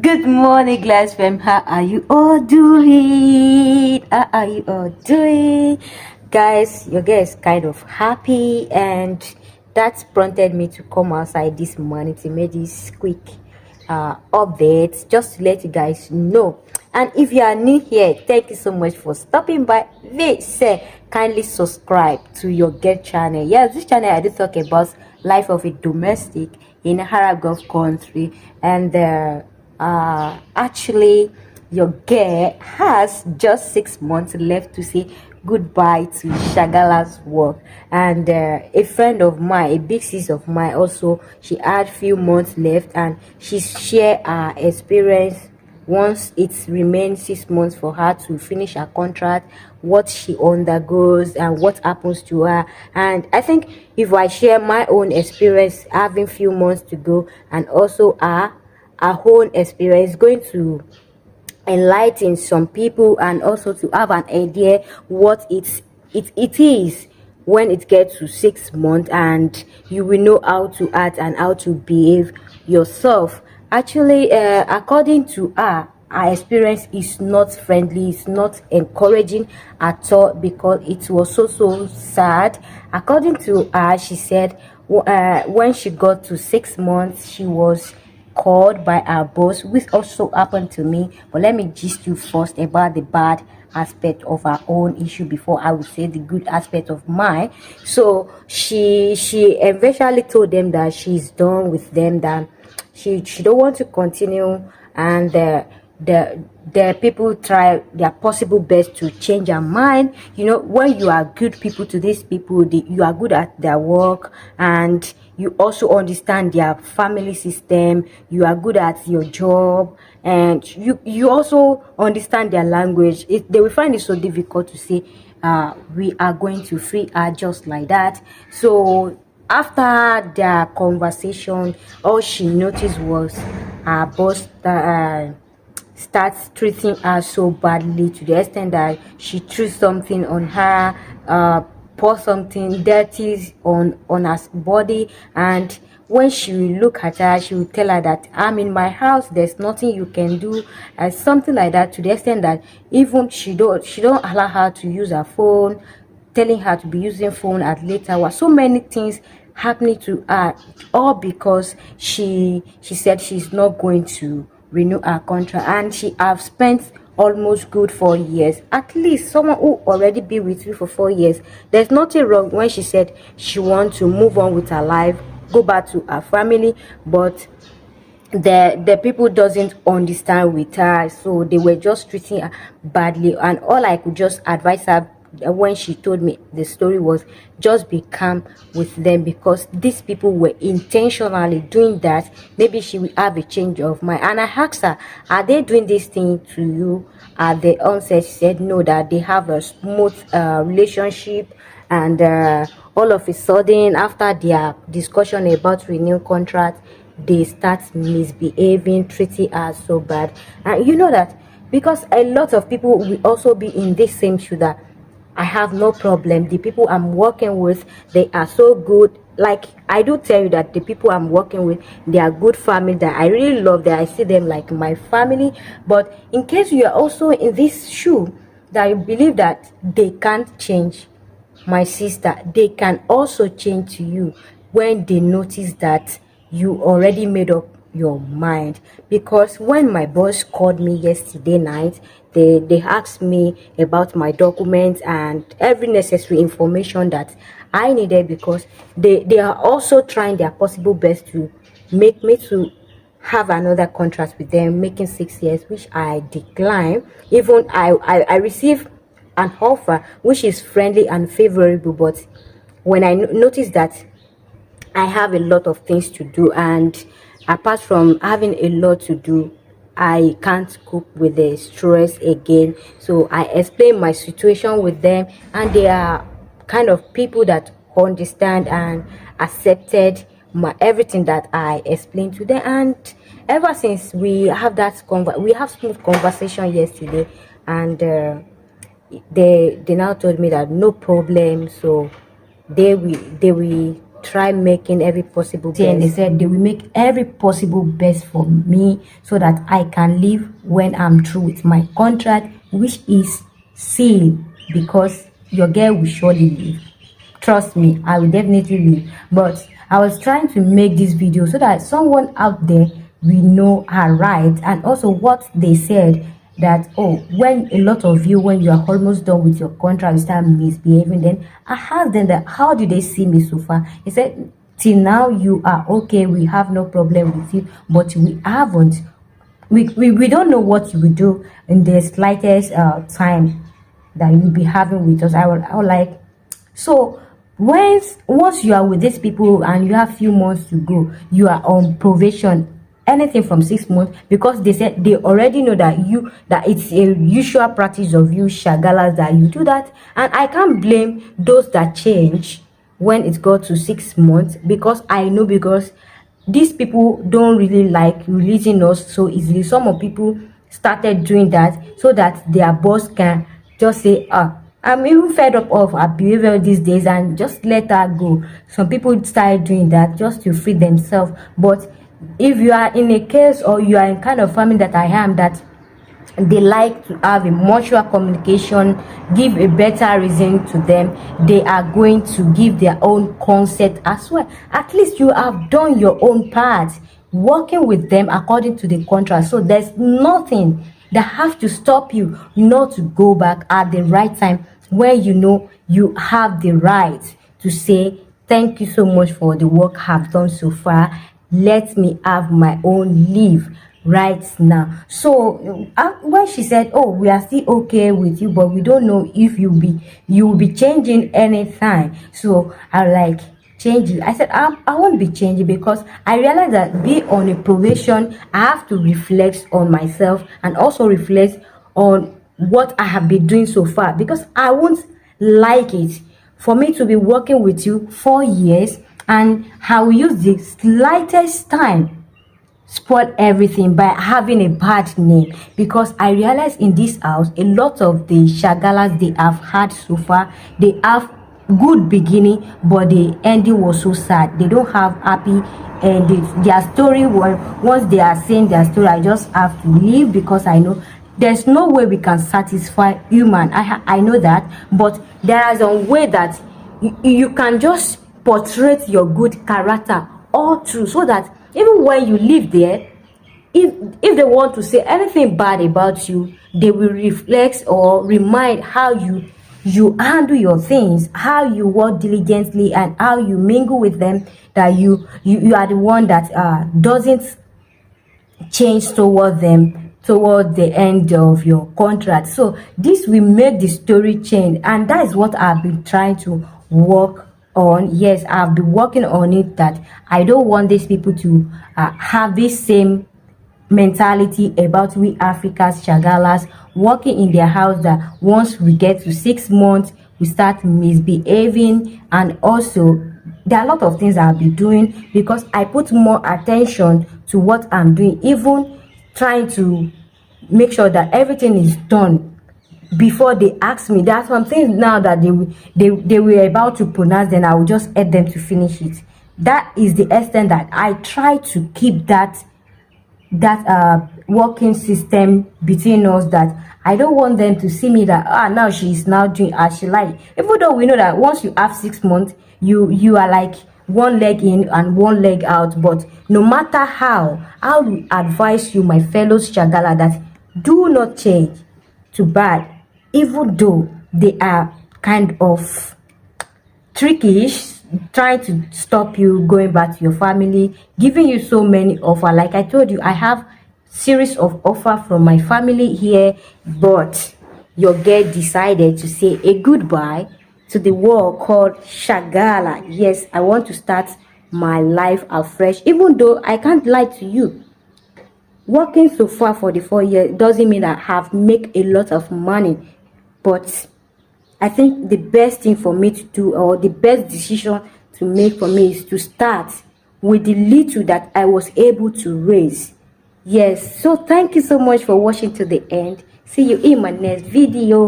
Good morning, Glass fam. How are you all doing? How are you all doing? Guys, your girl is kind of happy, and that's prompted me to come outside this morning to make this quick update just to let you guys know. And if you are new here, thank you so much for stopping by. VCEL, kindly subscribe to your girl channel. Yes, this channel I do talk about life of a domestic in a Arab Gulf country, and actually your girl has just 6 months left to say goodbye to Shagala's work. And a friend of mine, a big sis of mine, also she had few months left, and she shared her experience once it remains 6 months for her to finish her contract, what she undergoes and what happens to her. And I think if I share my own experience having few months to go, and also our own experience, going to enlighten some people and also to have an idea what it is when it gets to 6 months, and you will know how to act and how to behave yourself. Actually, according to her experience is not friendly, it's not encouraging at all, because it was so sad. According to her, she said when she got to 6 months, she was called by our boss, which also happened to me. But let me gist you first about the bad aspect of our own issue before I would say the good aspect of mine. So she eventually told them that she's done with them, that she don't want to continue, and the people try their possible best to change her mind. You know, when you are good people to these people, you are good at their work, and you also understand their family system, you are good at your job, and you also understand their language. They will find it so difficult to say we are going to free her just like that. So after their conversation, all she noticed was her boss starts treating her so badly, to the extent that she threw something on her, pour something dirty on her body. And when she will look at her, she will tell her that I'm in my house, there's nothing you can do, and something like that, to the extent that even she don't allow her to use her phone, telling her to be using phone at later hours. So many things happening to her, all because she said she's not going to renew her contract, and she have spent almost good 4 years. At least someone who already be with you for 4 years, there's nothing wrong when she said she want to move on with her life, go back to her family. But the people doesn't understand with her, so they were just treating her badly. And all I could just advise her when she told me the story was just be calm with them, because these people were intentionally doing that. Maybe she will have a change of mind. And I asked her, are they doing this thing to you at the onset? She said no, that they have a smooth relationship. And all of a sudden, after their discussion about renewal contract, they start misbehaving, treating us so bad. And you know that, because a lot of people will also be in this same shoe, that I have no problem, the people I'm working with, they are so good. Like, I do tell you that the people I'm working with, they are good family, that I really love, that I see them like my family. But in case you are also in this shoe, that you believe that they can't change, my sister, they can also change to you when they notice that you already made up your mind. Because when my boss called me yesterday night, they asked me about my documents and every necessary information that I needed, because they are also trying their possible best to make me to have another contract with them, making 6 years, which I decline. Even I received an offer which is friendly and favorable, but when I noticed that I have a lot of things to do, and apart from having a lot to do, I can't cope with the stress again. So I explained my situation with them, and they are kind of people that understand and accepted my everything that I explained to them. And ever since we have we have smooth conversation yesterday, and they now told me that no problem. So they will try making every possible best. And they said they will make every possible best for me so that I can leave when I'm through with my contract, which is sealed, because your girl will surely leave. Trust me, I will definitely leave. But I was trying to make this video so that someone out there will know her right, and also what they said, that oh, when a lot of you, when you are almost done with your contract, you start misbehaving. Then I asked them that how do they see me so far. He said till now you are okay, we have no problem with you, but we haven't, we don't know what you will do in the slightest time that you'll be having with us. I will like, so once you are with these people and you have few months to go, you are on probation, anything from 6 months, because they said they already know that it's a usual practice of you shagalas that you do that. And I can't blame those that change when it got to 6 months, because I know, because these people don't really like releasing us so easily. Some of people started doing that so that their boss can just say, I'm even fed up of her behavior these days, and just let her go. Some people started doing that just to free themselves. But if you are in a case, or you are in kind of family that I am, that they like to have a mutual communication, give a better reason to them, they are going to give their own consent as well. At least you have done your own part working with them according to the contract. So there's nothing that have to stop you not to go back at the right time, where you know you have the right to say thank you so much for the work I've done so far, let me have my own leave right now. So when she said, oh, we are still okay with you, but we don't know if you will be changing anytime, so I like change it. I said I won't be changing, because I realized that being on a probation, I have to reflect on myself and also reflect on what I have been doing so far, because I won't like it for me to be working with you 4 years and I will use the slightest time spoil everything by having a bad name. Because I realized in this house, a lot of the shagalas they have had so far, they have good beginning, but the ending was so sad. They don't have happy ending. Their story, once they are saying their story, I just have to leave, because I know there's no way we can satisfy human. I know that, but there is a way that you can just portray your good character all through, so that even when you live there, if they want to say anything bad about you, they will reflect or remind how you handle your things, how you work diligently, and how you mingle with them, that you are the one that doesn't change toward them toward the end of your contract. So this will make the story change, and that is what I've been trying to work on. Yes, I've been working on it, that I don't want these people to have this same mentality about we Africans shagalas working in their house, that once we get to 6 months we start misbehaving. And also there are a lot of things I'll be doing, because I put more attention to what I'm doing, even trying to make sure that everything is done before they ask me. There are some things now that they were about to pronounce, then I will just add them to finish it. That is the extent that I try to keep that working system between us, that I don't want them to see me that now she is now doing as she like. Even though we know that once you have 6 months, you are like one leg in and one leg out. But no matter how we advise you, my fellow shagala, that do not change to bad, even though they are kind of trickish, trying to stop you going back to your family, giving you so many offer. Like I told you, I have series of offer from my family here, but your girl decided to say a goodbye to the world called Shagala. Yes, I want to start my life afresh, even though I can't lie to you, working so far for the 4 years doesn't mean I have make a lot of money. But I think the best thing for me to do, or the best decision to make for me, is to start with the little that I was able to raise. Yes, so thank you so much for watching to the end. See you in my next video.